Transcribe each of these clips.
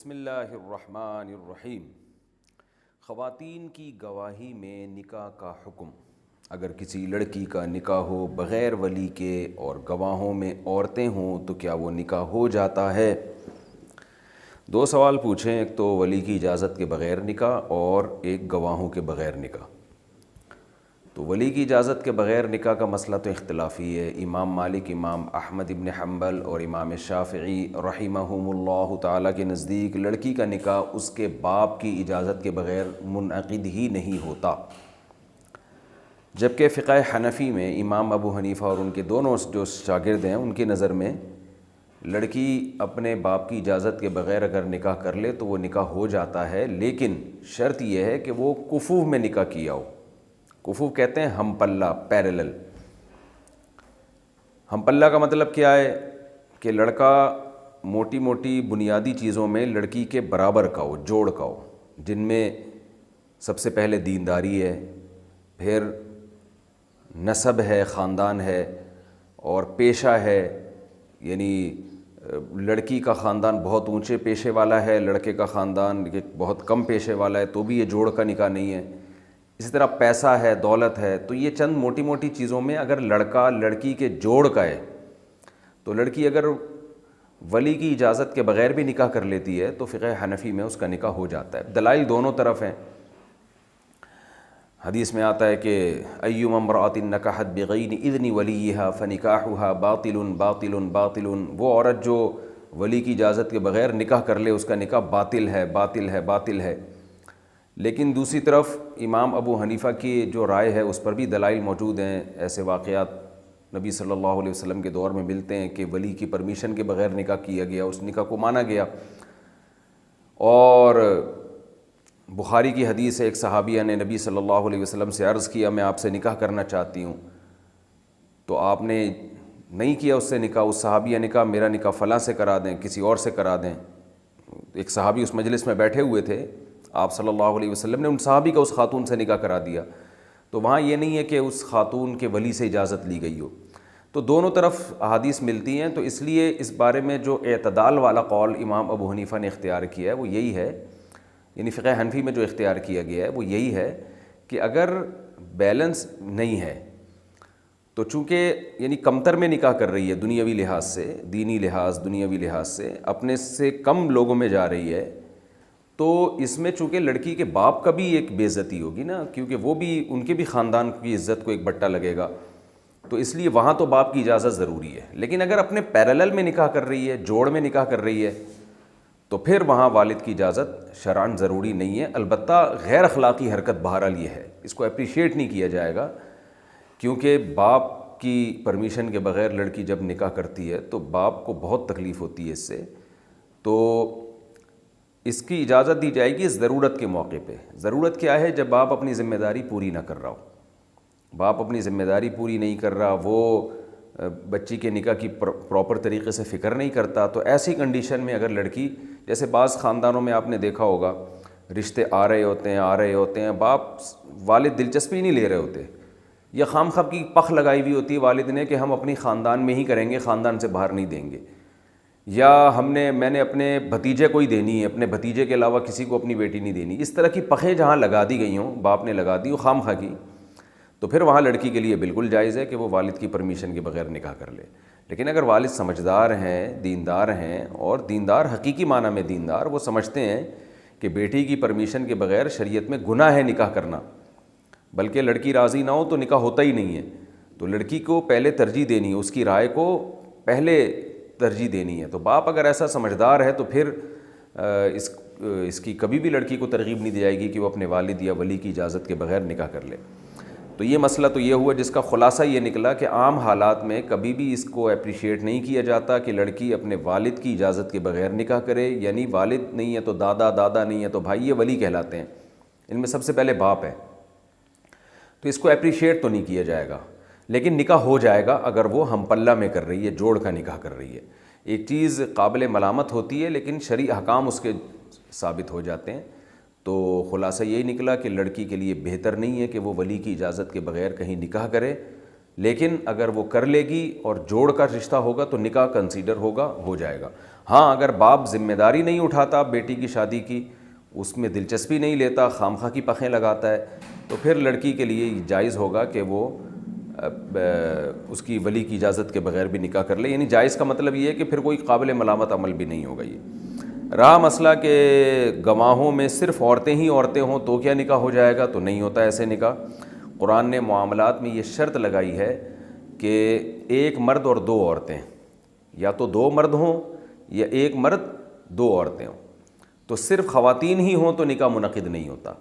بسم اللہ الرحمن الرحیم۔ خواتین کی گواہی میں نکاح کا حکم۔ اگر کسی لڑکی کا نکاح ہو بغیر ولی کے اور گواہوں میں عورتیں ہوں تو کیا وہ نکاح ہو جاتا ہے؟ دو سوال پوچھیں، ایک تو ولی کی اجازت کے بغیر نکاح اور ایک گواہوں کے بغیر نکاح۔ تو ولی کی اجازت کے بغیر نکاح کا مسئلہ تو اختلافی ہے۔ امام مالک، امام احمد ابن حنبل اور امام شافعی رحمہم اللہ تعالیٰ کے نزدیک لڑکی کا نکاح اس کے باپ کی اجازت کے بغیر منعقد ہی نہیں ہوتا، جبکہ فقہ حنفی میں امام ابو حنیفہ اور ان کے دونوں جو شاگرد ہیں ان کی نظر میں لڑکی اپنے باپ کی اجازت کے بغیر اگر نکاح کر لے تو وہ نکاح ہو جاتا ہے، لیکن شرط یہ ہے کہ وہ کفوف میں نکاح کیا ہو۔ کفوف کہتے ہیں ہم پلہ، پیرلل۔ ہم پلہ کا مطلب کیا ہے کہ لڑکا موٹی موٹی بنیادی چیزوں میں لڑکی کے برابر کا ہو، جوڑ کا ہو، جن میں سب سے پہلے دینداری ہے، پھر نسب ہے، خاندان ہے، اور پیشہ ہے، یعنی لڑکی کا خاندان بہت اونچے پیشے والا ہے، لڑکے کا خاندان بہت کم پیشے والا ہے تو بھی یہ جوڑ کا نکاح نہیں ہے۔ اسی طرح پیسہ ہے، دولت ہے، تو یہ چند موٹی موٹی چیزوں میں اگر لڑکا لڑکی کے جوڑ کا ہے تو لڑکی اگر ولی کی اجازت کے بغیر بھی نکاح کر لیتی ہے تو فقہ حنفی میں اس کا نکاح ہو جاتا ہے۔ دلائل دونوں طرف ہیں۔ حدیث میں آتا ہے کہ ایما امرأۃ نکحت بغیر اذن ولیہا فنکاحها باطل باطل باطل، وہ عورت جو ولی کی اجازت کے بغیر نکاح کر لے اس کا نکاح باطل ہے، باطل ہے، باطل ہے۔ لیکن دوسری طرف امام ابو حنیفہ کی جو رائے ہے اس پر بھی دلائل موجود ہیں۔ ایسے واقعات نبی صلی اللہ علیہ وسلم کے دور میں ملتے ہیں کہ ولی کی پرمیشن کے بغیر نکاح کیا گیا، اس نکاح کو مانا گیا۔ اور بخاری کی حدیث ہے، ایک صحابیہ نے نبی صلی اللہ علیہ وسلم سے عرض کیا میں آپ سے نکاح کرنا چاہتی ہوں، تو آپ نے نہیں کیا اس سے نکاح۔ اس صحابیہ نے کہا میرا نکاح فلاں سے کرا دیں، کسی اور سے کرا دیں۔ ایک صحابی اس مجلس میں بیٹھے ہوئے تھے، آپ صلی اللہ علیہ وسلم نے ان صحابی کا اس خاتون سے نکاح کرا دیا، تو وہاں یہ نہیں ہے کہ اس خاتون کے ولی سے اجازت لی گئی ہو۔ تو دونوں طرف احادیث ملتی ہیں، تو اس لیے اس بارے میں جو اعتدال والا قول امام ابو حنیفہ نے اختیار کیا ہے وہ یہی ہے، یعنی فقہ حنفی میں جو اختیار کیا گیا ہے وہ یہی ہے کہ اگر بیلنس نہیں ہے تو چونکہ یعنی کمتر میں نکاح کر رہی ہے دنیاوی لحاظ سے، دینی لحاظ، دنیاوی لحاظ سے اپنے سے کم لوگوں میں جا رہی ہے، تو اس میں چونکہ لڑکی کے باپ کا بھی ایک بے عزتی ہوگی نا، کیونکہ وہ بھی ان کے بھی خاندان کی عزت کو ایک بٹا لگے گا، تو اس لیے وہاں تو باپ کی اجازت ضروری ہے۔ لیکن اگر اپنے پیرلل میں نکاح کر رہی ہے، جوڑ میں نکاح کر رہی ہے، تو پھر وہاں والد کی اجازت شرعاً ضروری نہیں ہے۔ البتہ غیر اخلاقی حرکت بہرحال یہ ہے، اس کو اپریشیٹ نہیں کیا جائے گا، کیونکہ باپ کی پرمیشن کے بغیر لڑکی جب نکاح کرتی ہے تو باپ کو بہت تکلیف ہوتی ہے اس سے، تو اس کی اجازت دی جائے گی ضرورت کے موقع پہ۔ ضرورت کیا ہے؟ جب باپ اپنی ذمہ داری پوری نہ کر رہا ہو، باپ اپنی ذمہ داری پوری نہیں کر رہا، وہ بچی کے نکاح کی پراپر طریقے سے فکر نہیں کرتا، تو ایسی کنڈیشن میں اگر لڑکی، جیسے بعض خاندانوں میں آپ نے دیکھا ہوگا رشتے آ رہے ہوتے ہیں، باپ والد دلچسپی نہیں لے رہے ہوتے، یا خام خواہ کی پخ لگائی ہوئی ہوتی ہے والد نے کہ ہم اپنی خاندان میں ہی کریں گے، خاندان سے باہر نہیں دیں گے، یا میں نے اپنے بھتیجے کو ہی دینی ہے، اپنے بھتیجے کے علاوہ کسی کو اپنی بیٹی نہیں دینی۔ اس طرح کی پخیں جہاں لگا دی گئی ہوں، باپ نے لگا دی ہو خام خواہ کی، تو پھر وہاں لڑکی کے لیے بالکل جائز ہے کہ وہ والد کی پرمیشن کے بغیر نکاح کر لے۔ لیکن اگر والد سمجھدار ہیں، دیندار ہیں، اور دیندار حقیقی معنی میں دیندار، وہ سمجھتے ہیں کہ بیٹی کی پرمیشن کے بغیر شریعت میں گناہ ہے نکاح کرنا، بلکہ لڑکی راضی نہ ہو تو نکاح ہوتا ہی نہیں ہے، تو لڑکی کو پہلے ترجیح دینی ہے، اس کی رائے کو پہلے ترجیح دینی ہے۔ تو باپ اگر ایسا سمجھدار ہے تو پھر اس کی کبھی بھی لڑکی کو ترغیب نہیں دی جائے گی کہ وہ اپنے والد یا ولی کی اجازت کے بغیر نکاح کر لے۔ تو یہ مسئلہ تو یہ ہوا جس کا خلاصہ یہ نکلا کہ عام حالات میں کبھی بھی اس کو اپریشیٹ نہیں کیا جاتا کہ لڑکی اپنے والد کی اجازت کے بغیر نکاح کرے، یعنی والد نہیں ہے تو دادا، دادا نہیں ہے تو بھائی، یہ ولی کہلاتے ہیں، ان میں سب سے پہلے باپ ہے، تو اس کو اپریشیٹ تو نہیں کیا جائے گا، لیکن نکاح ہو جائے گا اگر وہ ہم پلہ میں کر رہی ہے، جوڑ کا نکاح کر رہی ہے۔ ایک چیز قابل ملامت ہوتی ہے لیکن شرعی احکام اس کے ثابت ہو جاتے ہیں۔ تو خلاصہ یہی نکلا کہ لڑکی کے لیے بہتر نہیں ہے کہ وہ ولی کی اجازت کے بغیر کہیں نکاح کرے، لیکن اگر وہ کر لے گی اور جوڑ کا رشتہ ہوگا تو نکاح کنسیڈر ہوگا، ہو جائے گا۔ ہاں اگر باپ ذمہ داری نہیں اٹھاتا بیٹی کی شادی کی، اس میں دلچسپی نہیں لیتا، خام خواہ کی پخیں لگاتا ہے، تو پھر لڑکی کے لیے جائز ہوگا کہ وہ اس کی ولی کی اجازت کے بغیر بھی نکاح کر لے. یعنی جائز کا مطلب یہ ہے کہ پھر کوئی قابل ملامت عمل بھی نہیں ہوگا. یہ رہا مسئلہ کہ گواہوں میں صرف عورتیں ہی عورتیں ہوں تو کیا نکاح ہو جائے گا؟ تو نہیں ہوتا ایسے نکاح. قرآن نے معاملات میں یہ شرط لگائی ہے کہ ایک مرد اور دو عورتیں، یا تو دو مرد ہوں یا ایک مرد دو عورتیں ہوں. تو صرف خواتین ہی ہوں تو نکاح منعقد نہیں ہوتا.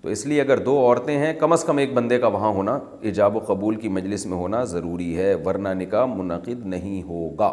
تو اس لیے اگر دو عورتیں ہیں کم از کم ایک بندے کا وہاں ہونا، ایجاب و قبول کی مجلس میں ہونا ضروری ہے، ورنہ نکاح منعقد نہیں ہوگا.